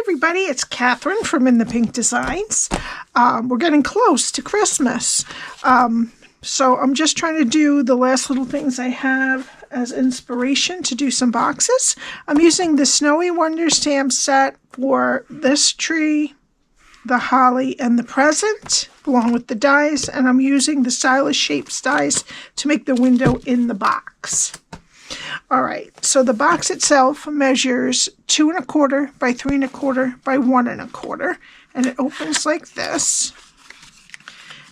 everybody, it's Cathryn from In the Pink Designs. We're getting close to Christmas. So I'm just trying to do the last little things I have as inspiration to do some boxes. I'm using the Snowy Wonder stamp set for this tree, the holly, and the present, along with the dies, and I'm using the Stylish Shapes dies to make the window in the box. Alright, so the box itself measures 2 1/4 by 3 1/4 by 1 1/4, and it opens like this.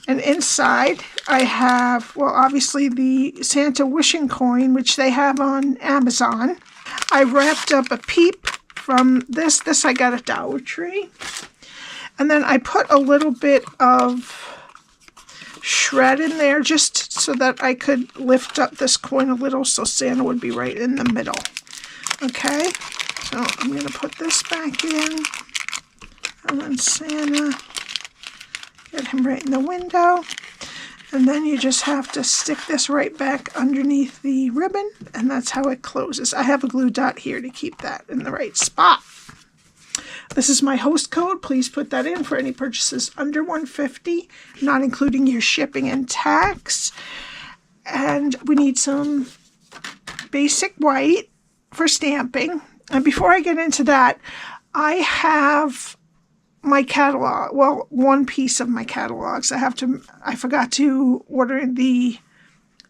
And inside I have, well, obviously the Santa Wishing Coin, which they have on Amazon. I wrapped up a Peep from this. This I got at Dollar Tree. And then I put a little bit of shred in there just so that I could lift up this coin a little so Santa would be right in the middle. Okay, so I'm going to put this back in. And then Santa, get him right in the window. And then you just have to stick this right back underneath the ribbon, and that's how it closes. I have a glue dot here to keep that in the right spot. This is my host code. Please put that in for any purchases under $150, not including your shipping and tax. And we need some basic white for stamping. And before I get into that, I have my catalog, well, one piece of my catalogs. I forgot to order the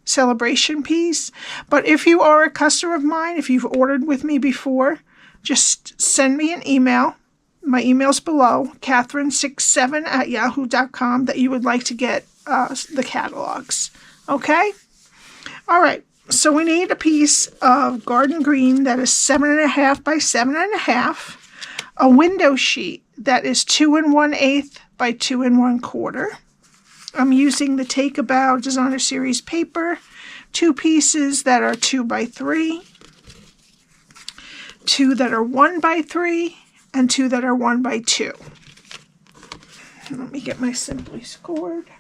celebration piece. But if you are a customer of mine, if you've ordered with me before, just send me an email. My email's below, Cathryn67@yahoo.com, that you would like to get the catalogs. Okay? All right. So we need a piece of garden green that is 7 1/2 by 7 1/2, a window sheet that is 2 1/8 by 2 1/4. I'm using the Take a Bow Designer Series paper, 2 pieces that are 2 by 3, 2 that are 1 by 3, and 2 that are 1 by 2. Let me get my Simply Scored.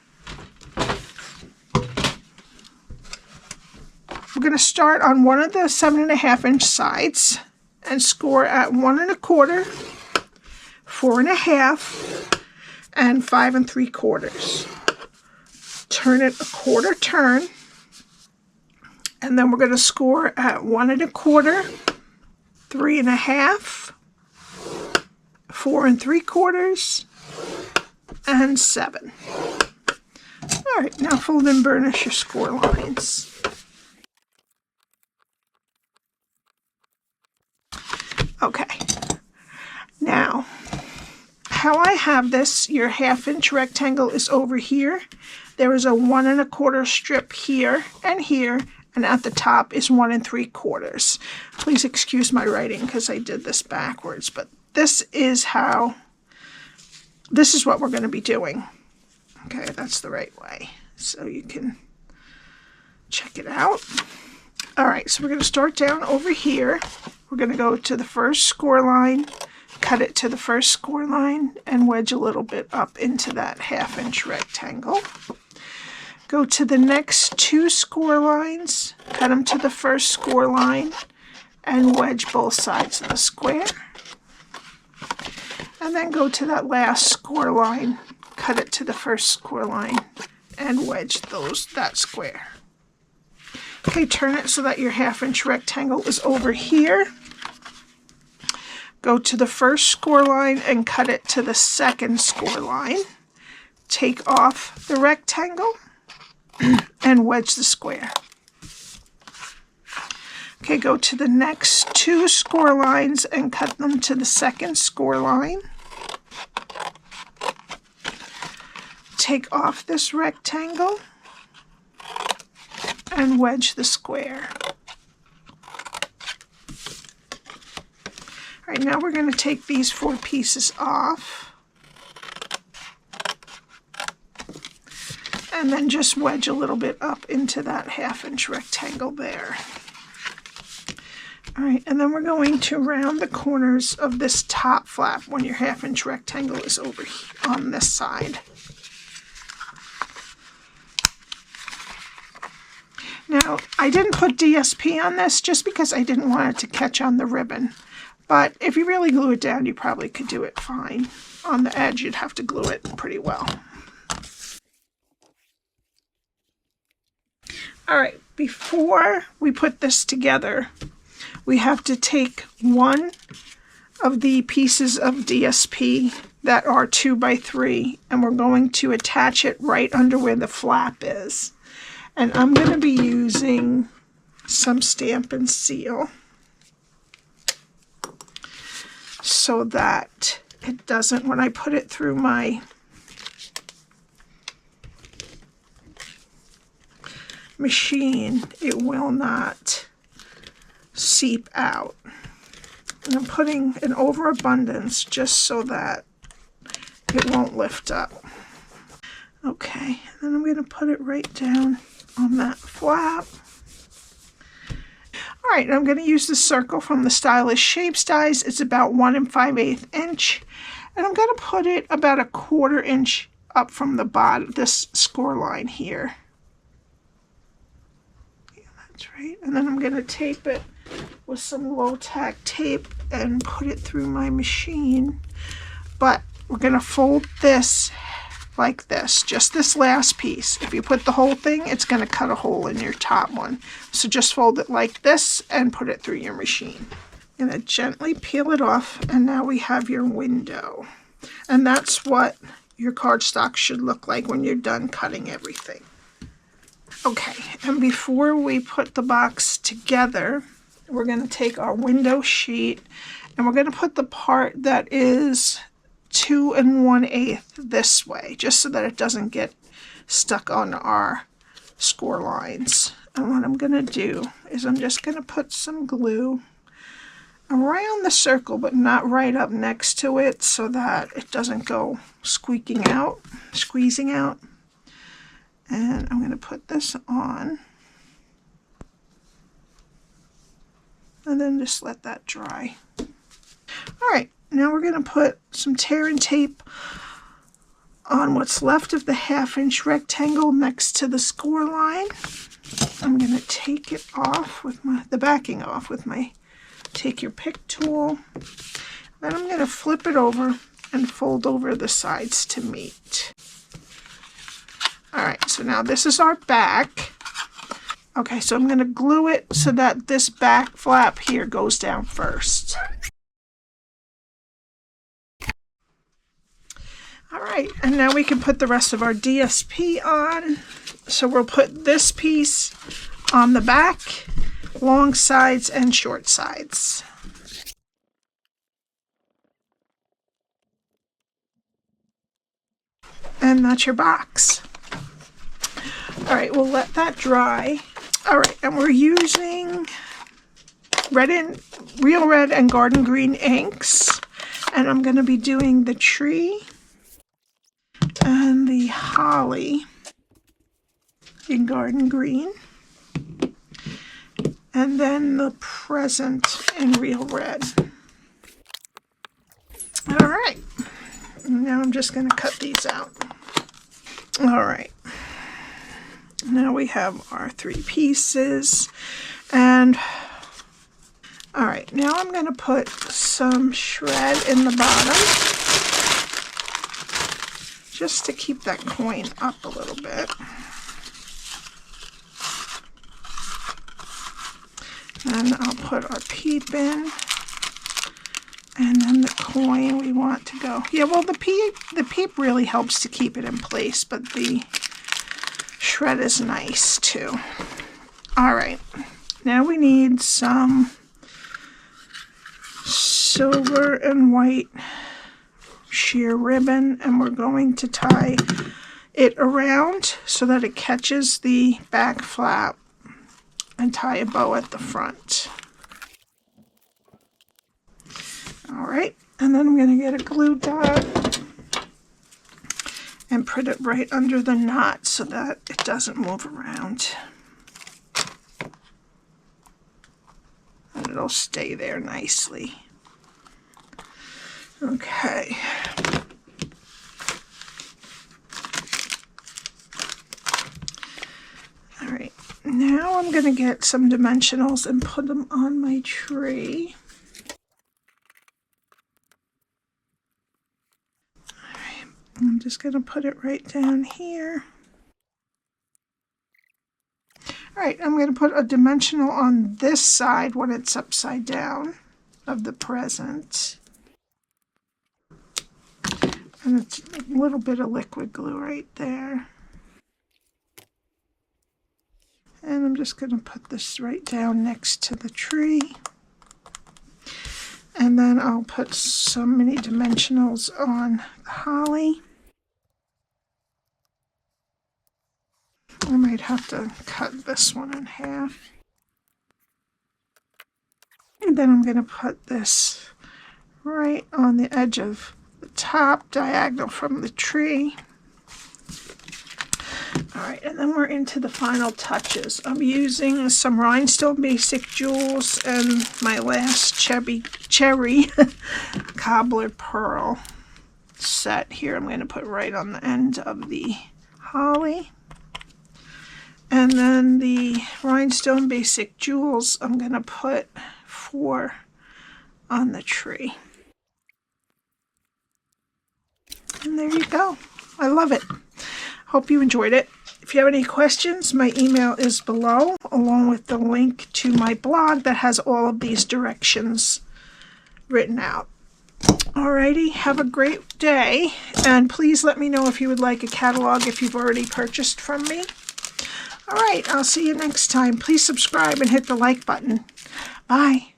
We're going to start on one of the 7 1/2 sides and score at 1 1/4, 4 1/2, and 5 3/4. Turn it a quarter turn, and then we're going to score at 1 1/4, 3 1/2, 4 3/4, and 7. All right, now fold and burnish your score lines. Okay, now how I have this, your 1/2 rectangle is over here. There is a 1 1/4 strip here, and at the top is 1 3/4. Please excuse my writing because I did this backwards, but this is what we're going to be doing. Okay, that's the right way. So you can check it out. All right, so we're going to start down over here. We're going to go to the first score line, cut it to the first score line, and wedge a little bit up into that 1/2 rectangle. Go to the next 2 score lines, cut them to the first score line, and wedge both sides of the square. And then go to that last score line, cut it to the first score line, and wedge that square. Okay, turn it so that your 1/2 rectangle is over here. Go to the first score line and cut it to the second score line. Take off the rectangle and wedge the square. Okay, go to the next 2 score lines and cut them to the second score line. Take off this rectangle and wedge the square. All right, now we're going to take these 4 pieces off and then just wedge a little bit up into that 1/2 rectangle there. All right, and then we're going to round the corners of this top flap when your 1/2 rectangle is over here on this side. Now, I didn't put DSP on this just because I didn't want it to catch on the ribbon. But if you really glue it down, you probably could do it fine. On the edge, you'd have to glue it pretty well. All right, before we put this together, we have to take one of the pieces of DSP that are 2x3, and we're going to attach it right under where the flap is. And I'm going to be using some Stampin' Seal so that it doesn't, when I put it through my machine, it will not seep out. And I'm putting an overabundance just so that it won't lift up. Okay, and then I'm going to put it right down on that flap. All right, I'm going to use the circle from the Stylish Shapes dies. It's about 1 5/8 inch, and I'm going to put it about 1/4 inch up from the bottom, this score line here. Yeah, that's right. And then I'm going to tape it with some low-tack tape and put it through my machine. But we're going to fold this like this, just this last piece. If you put the whole thing, it's going to cut a hole in your top one. So just fold it like this and put it through your machine. I'm going to gently peel it off, and now we have your window. And that's what your cardstock should look like when you're done cutting everything. Okay, and before we put the box together, we're going to take our window sheet and we're going to put the part that is 2 1/8 this way, just so that it doesn't get stuck on our score lines. And what I'm going to do is I'm just going to put some glue around the circle, but not right up next to it, so that it doesn't go squeezing out. And I'm going to put this on. And then just let that dry. All right, now we're going to put some tear and tape on what's left of the 1/2 inch rectangle next to the score line. I'm going to take it off with the backing off with my take your pick tool. Then I'm going to flip it over and fold over the sides to meet. All right, so now this is our back. Okay, so I'm going to glue it so that this back flap here goes down first. All right, and now we can put the rest of our DSP on. So we'll put this piece on the back, long sides and short sides. And that's your box. All right, we'll let that dry. All right, and we're using Real Red and Garden Green inks. And I'm going to be doing the tree and the holly in Garden Green. And then the present in Real Red. All right, now I'm just going to cut these out. All right. Now we have our 3 pieces, and all right, now I'm going to put some shred in the bottom just to keep that coin up a little bit. And I'll put our peep in, and then the coin we want to go. Yeah, well, the peep really helps to keep it in place, but the shred is nice too. All right, now we need some silver and white sheer ribbon, and we're going to tie it around so that it catches the back flap and tie a bow at the front. All right, and then I'm going to get a glue dot and put it right under the knot so that it doesn't move around. And it'll stay there nicely. Okay. All right, now I'm going to get some dimensionals and put them on my tree. I'm just going to put it right down here. All right, I'm going to put a dimensional on this side when it's upside down of the present. And it's a little bit of liquid glue right there. And I'm just going to put this right down next to the tree. And then I'll put some mini dimensionals on the holly. I might have to cut this one in half. And then I'm going to put this right on the edge of the top, diagonal from the tree. Alright, and then we're into the final touches. I'm using some Rhinestone Basic Jewels and my last cherry Cobbler Pearl set here. I'm going to put right on the end of the holly. And then the Rhinestone Basic Jewels I'm going to put 4 on the tree. And there you go. I love it. Hope you enjoyed it. If you have any questions, my email is below, along with the link to my blog that has all of these directions written out. Alrighty, have a great day, and please let me know if you would like a catalog if you've already purchased from me. Alright, I'll see you next time. Please subscribe and hit the like button. Bye.